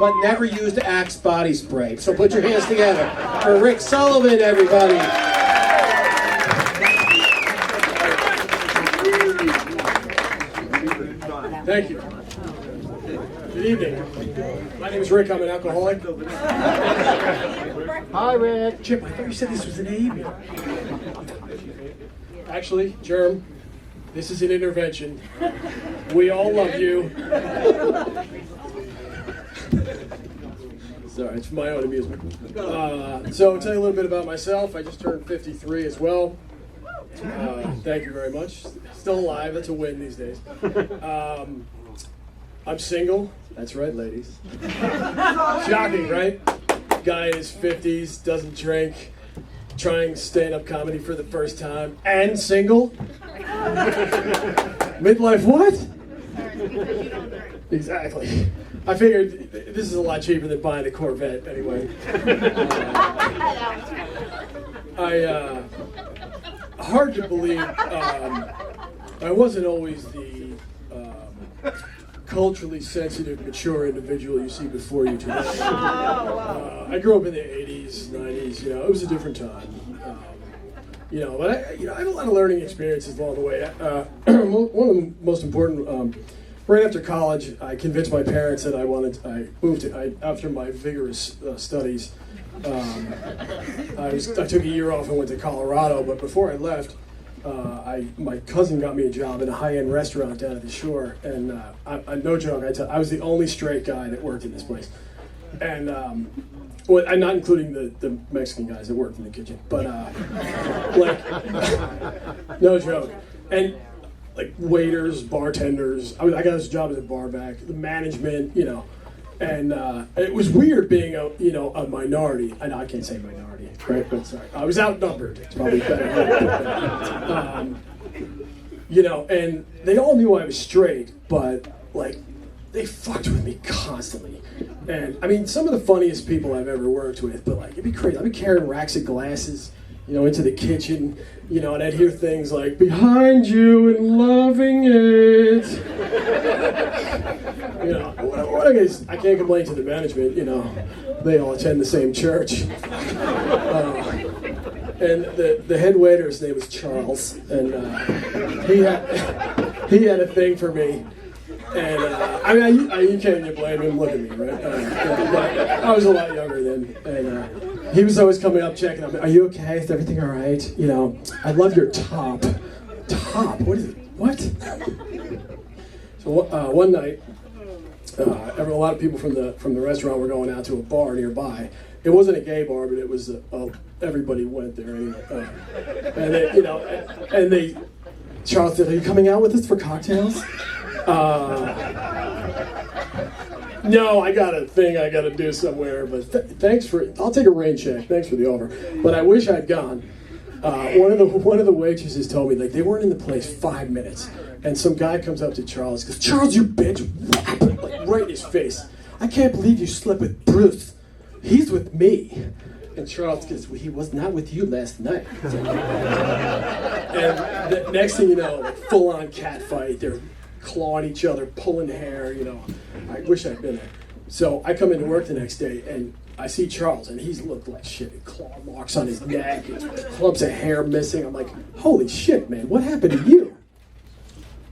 but never used Axe body spray. So put your hands together for Rick Sullivan, everybody. Thank you. Good evening. My name is Rick. I'm an alcoholic. Hi, Rick. Chip, I thought you said this was an A. Actually, Germ, this is an intervention. We all love you. Sorry, it's for my own amusement. So I'll tell you a little bit about myself. I just turned 53 as well. Thank you very much. Still alive, that's a win these days. I'm single. That's right, ladies. Shocking, right? Guy in his 50s, doesn't drink, trying stand-up comedy for the first time, and single? Midlife what? Exactly. I figured this is a lot cheaper than buying a Corvette anyway. Hard to believe, I wasn't always the culturally sensitive, mature individual you see before you today. I grew up in the 80s, 90s, it was a different time. But I have a lot of learning experiences along the way. One of the most important, right after college, I convinced my parents that after my vigorous studies, I took a year off and went to Colorado, but before I left, my cousin got me a job in a high-end restaurant down at the shore, and no joke, I was the only straight guy that worked in this place, and I'm not including the Mexican guys that worked in the kitchen, but no joke, and like waiters, bartenders, I got this job as a bar back, the management, and it was weird being a minority. I know I can't say minority, right? But sorry, I was outnumbered. It's probably better. And they all knew I was straight, but they fucked with me constantly. And I mean, some of the funniest people I've ever worked with, but it'd be crazy. I'd be carrying racks of glasses, into the kitchen, and I'd hear things like, behind you and loving it. I can't complain to the management, they all attend the same church. And the head waiter's name was Charles, and he had a thing for me. And you can't even blame him. Look at me, right? But I was a lot younger then, and he was always coming up checking on me. Are you okay? Is everything all right? I love your top. Top? What is it? What? So one night, a lot of people from the restaurant were going out to a bar nearby. It wasn't a gay bar, but it was everybody went there anyway. Charles said, "Are you coming out with us for cocktails?" No, I got a thing I got to do somewhere, but I'll take a rain check. Thanks for the offer, but I wish I'd gone. One of the waitresses told me they weren't in the place 5 minutes, and some guy comes up to Charles, goes, "Charles, you bitch!" Whap, right in his face. "I can't believe you slept with Bruce. He's with me." And Charles goes, "Well, he was not with you last night." And the next thing you know, full-on cat fight. They're clawing each other, pulling hair. I wish I'd been there. So I come into work the next day, and I see Charles, and he's looked like shit. Claw marks on his neck, clumps of hair missing. I'm like, holy shit, man, what happened to you?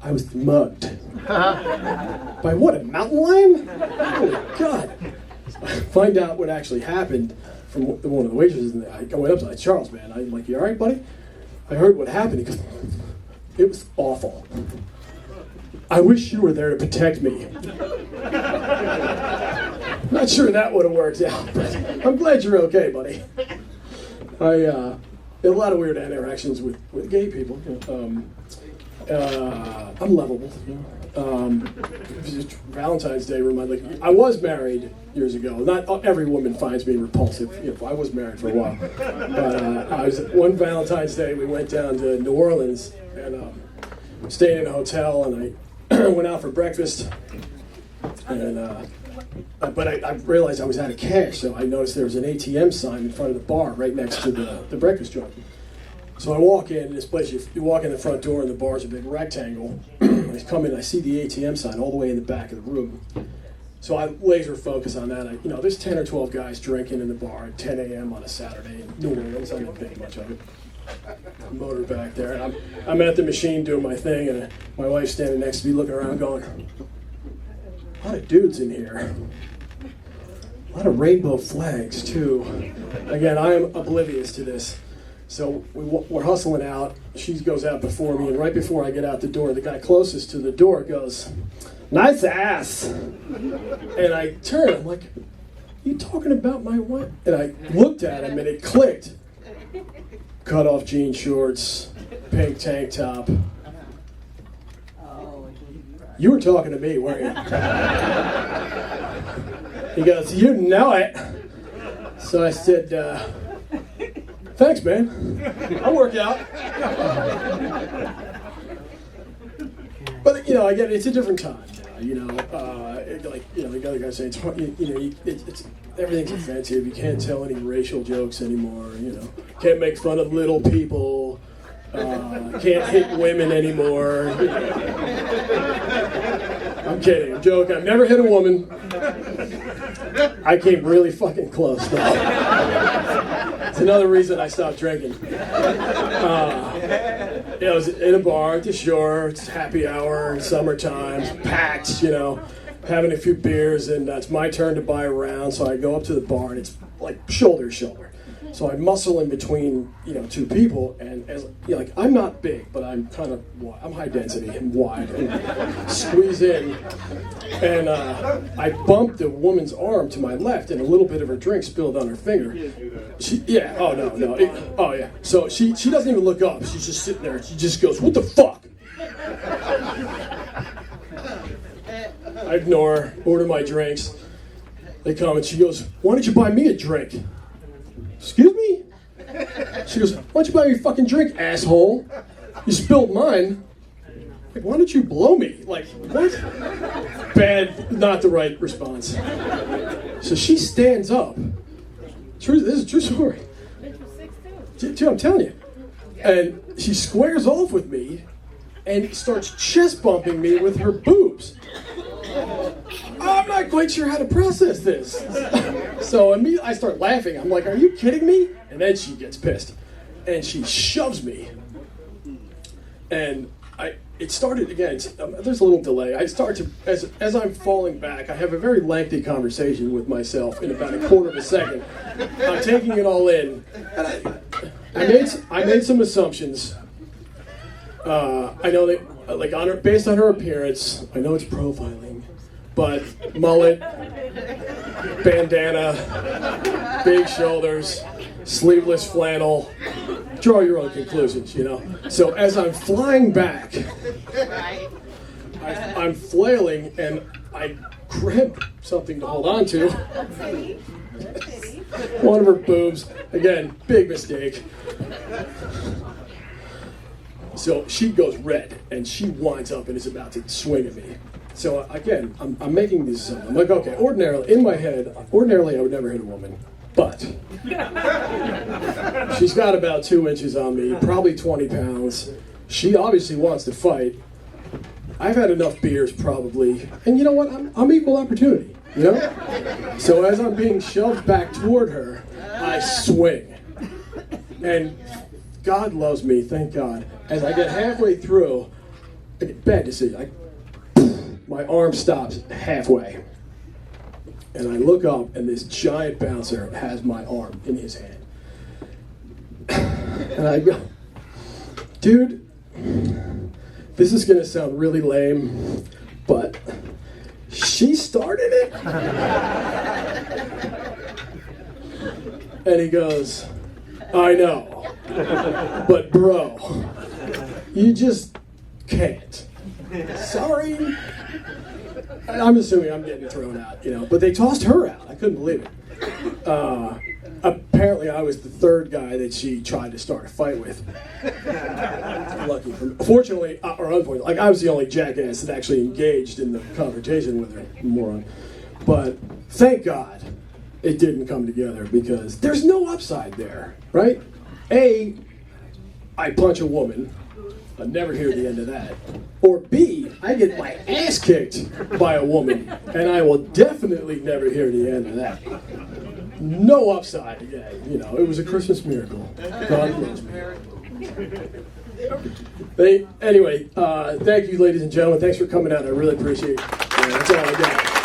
I was mugged. By what, a mountain lion? Holy God. I find out what actually happened from one of the waitresses, and I went up to Charles, man. I'm like, "You all right, buddy?" I heard what happened. He goes, "It was awful. I wish you were there to protect me." Not sure that would have worked out, but I'm glad you're okay, buddy. I had a lot of weird interactions with gay people. I'm lovable. Valentine's Day reminded me. I was married years ago. Not every woman finds me repulsive. I was married for a while. But one Valentine's Day, we went down to New Orleans and stayed in a hotel, and I went out for breakfast. And but I realized I was out of cash, so I noticed there was an ATM sign in front of the bar right next to the breakfast joint. So I walk in this place, you walk in the front door and the bar's a big rectangle. I come in, I see the ATM sign all the way in the back of the room. So I laser focus on that. There's 10 or 12 guys drinking in the bar at 10 a.m. on a Saturday in New Orleans. I didn't think much of it. Motor back there, and I'm at the machine doing my thing, and my wife's standing next to me looking around going, a lot of dudes in here. A lot of rainbow flags, too. Again, I am oblivious to this. So we're hustling out. She goes out before me, and right before I get out the door, the guy closest to the door goes, "Nice ass." And I turn, I'm like, "You talking about my wife?" And I looked at him, and it clicked. Cut off jean shorts, pink tank top. You were talking to me, weren't you? He goes, "You know it." So I said, "Thanks, man. I'll work out." But again, it's a different time now. The other guy saying, it's everything's offensive. You can't tell any racial jokes anymore. Can't make fun of little people. Can't hit women anymore. I'm kidding. I'm joking. I've never hit a woman. I came really fucking close, though. It's another reason I stopped drinking. I was in a bar at the shore. It's happy hour, summertime, packed, having a few beers, and it's my turn to buy a round. So I go up to the bar, and it's like shoulder to shoulder. So I muscle in between, two people, and I'm not big, but I'm kind of I'm high density and wide, and squeeze in, and I bumped the woman's arm to my left, and a little bit of her drink spilled on her finger. So she doesn't even look up. She's just sitting there. She just goes, "What the fuck?" I ignore her, order my drinks. They come, and she goes, "Why don't you buy me a drink?" "Excuse me?" She goes, "Why don't you buy me a fucking drink, asshole? You spilled mine." Like, "Why don't you blow me?" Like, what? Bad, not the right response. So she stands up. This is a true story. Dude, I'm telling you. And she squares off with me and starts chest bumping me with her boobs. I'm not quite sure how to process this. So I start laughing. I'm like, "Are you kidding me?" And then she gets pissed. And she shoves me. And it started, again, there's a little delay. I start to, as I'm falling back, I have a very lengthy conversation with myself in about a quarter of a second. I'm taking it all in. And I made some assumptions. I know that, based on her appearance, I know it's profiling, but mullet, bandana, big shoulders, sleeveless flannel. Draw your own conclusions, So as I'm flying back, I'm flailing, and I grab something to hold on to. One of her boobs. Again, big mistake. So she goes red, and she winds up and is about to swing at me. So again, I'm making this. I'm like, okay, in my head, ordinarily I would never hit a woman, but she's got about 2 inches on me, probably 20 pounds. She obviously wants to fight. I've had enough beers, probably, and you know what? I'm equal opportunity, So as I'm being shoved back toward her, I swing, and God loves me, thank God. As I get halfway through, bad decision. My arm stops halfway. And I look up, and this giant bouncer has my arm in his hand. And I go, "Dude, this is going to sound really lame, but she started it." And he goes, "I know, but bro, you just can't. Sorry." I'm assuming I'm getting thrown out, but they tossed her out. I couldn't believe it. Apparently, I was the third guy that she tried to start a fight with. Lucky for me. Fortunately, or unfortunately, I was the only jackass that actually engaged in the confrontation with her, moron. But thank God it didn't come together, because there's no upside there, right? I punch a woman. I'll never hear the end of that. Or B, I get my ass kicked by a woman, and I will definitely never hear the end of that. No upside again. You know, it was a Christmas miracle. God loves me. Anyway, thank you, ladies and gentlemen. Thanks for coming out. I really appreciate it. That's all I got.